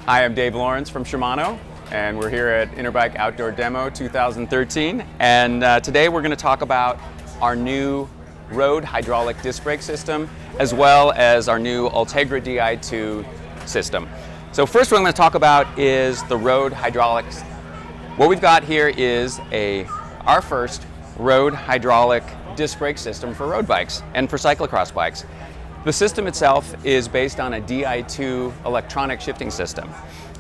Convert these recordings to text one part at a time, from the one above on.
Hi, I'm Dave Lawrence from Shimano, and we're here at Interbike Outdoor Demo 2013. And today we're going to talk about our new road hydraulic disc brake system, as well as our new Ultegra Di2 system. So first what I'm going to talk about is the road hydraulics. What we've got here is our first road hydraulic disc brake system for road bikes and for cyclocross bikes. The system itself is based on a Di2 electronic shifting system.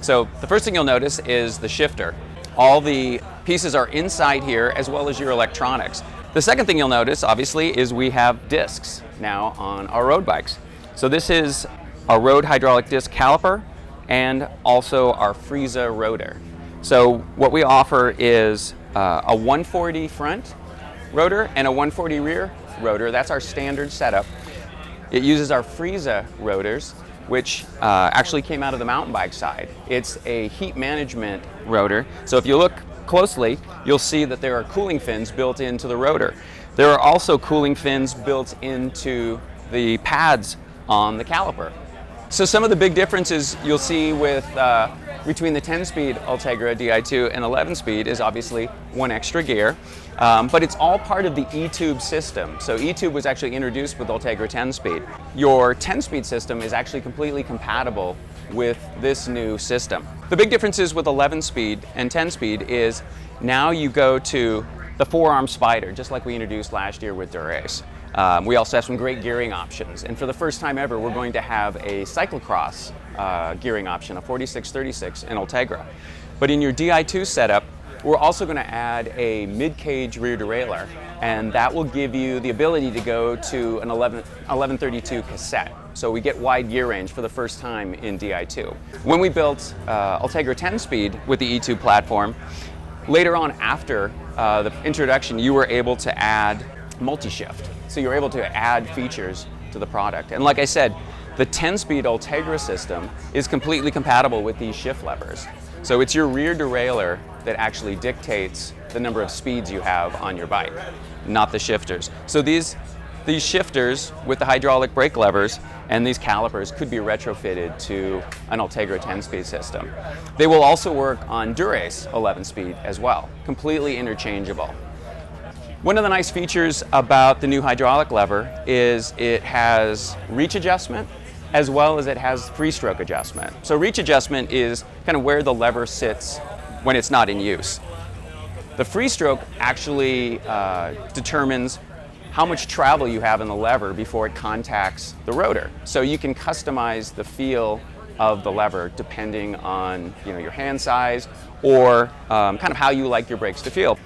So the first thing you'll notice is the shifter. All the pieces are inside here, as well as your electronics. The second thing you'll notice, obviously, is we have discs now on our road bikes. So this is our road hydraulic disc caliper and also our Frieza rotor. So what we offer is a 140 front rotor and a 140 rear rotor. That's our standard setup. It uses our Frieza rotors, which actually came out of the mountain bike side. It's a heat management rotor. So if you look closely, you'll see that there are cooling fins built into the rotor. There are also cooling fins built into the pads on the caliper. So some of the big differences you'll see with between the 10-speed Ultegra Di2 and 11-speed is obviously one extra gear, but it's all part of the E-Tube system. So E-Tube was actually introduced with Ultegra 10-speed. Your 10-speed system is actually completely compatible with this new system. The big differences with 11-speed and 10-speed is now you go to the four-arm spider, just like we introduced last year with Dura-Ace. We also have some great gearing options, and for the first time ever, we're going to have a cyclocross gearing option, a 46-36 in Ultegra. But in your Di2 setup, we're also going to add a mid-cage rear derailleur, and that will give you the ability to go to an 1132 cassette. So we get wide gear range for the first time in Di2. When we built Ultegra 10-speed with the E-Tube platform, later on after the introduction, you were able to add multi-shift. So you're able to add features to the product. And like I said, the 10-speed Ultegra system is completely compatible with these shift levers. So it's your rear derailleur that actually dictates the number of speeds you have on your bike, not the shifters. So these shifters with the hydraulic brake levers and these calipers could be retrofitted to an Ultegra 10-speed system. They will also work on Dura-Ace 11-speed as well, completely interchangeable. One of the nice features about the new hydraulic lever is it has reach adjustment as well as it has free stroke adjustment. So reach adjustment is kind of where the lever sits when it's not in use. The free stroke actually determines how much travel you have in the lever before it contacts the rotor. So you can customize the feel of the lever depending on your hand size or kind of how you like your brakes to feel.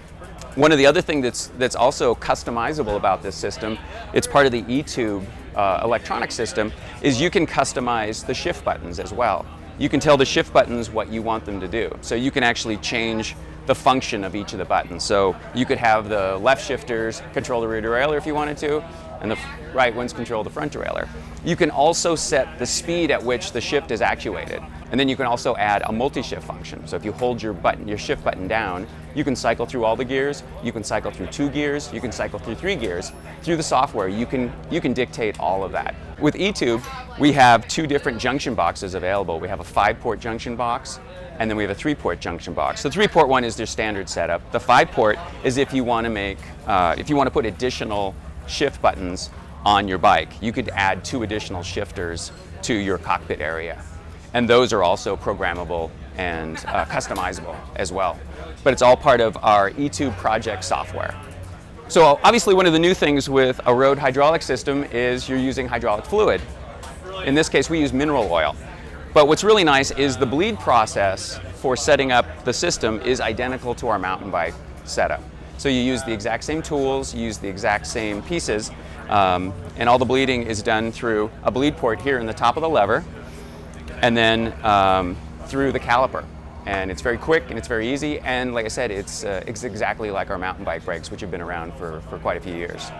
One of the other things that's also customizable about this system, it's part of the E-Tube electronic system, is you can customize the shift buttons as well. You can tell the shift buttons what you want them to do. So you can actually change the function of each of the buttons. So you could have the left shifters control the rear derailleur if you wanted to, and the right ones control the front derailleur. You can also set the speed at which the shift is actuated. And then you can also add a multi-shift function. So if you hold your shift button down, you can cycle through all the gears, you can cycle through 2 gears, you can cycle through 3 gears. Through the software, you can dictate all of that. With E-Tube, we have 2 different junction boxes available. We have a 5-port junction box, and then we have a 3-port junction box. The 3-port one is their standard setup. The 5-port is if you want to put additional shift buttons on your bike. You could add 2 additional shifters to your cockpit area. And those are also programmable and customizable as well. But it's all part of our E-Tube project software. So obviously one of the new things with a road hydraulic system is you're using hydraulic fluid. In this case, we use mineral oil. But what's really nice is the bleed process for setting up the system is identical to our mountain bike setup. So you use the exact same tools, you use the exact same pieces, and all the bleeding is done through a bleed port here in the top of the lever, and then through the caliper. And it's very quick and it's very easy, and like I said, it's exactly like our mountain bike brakes, which have been around for quite a few years.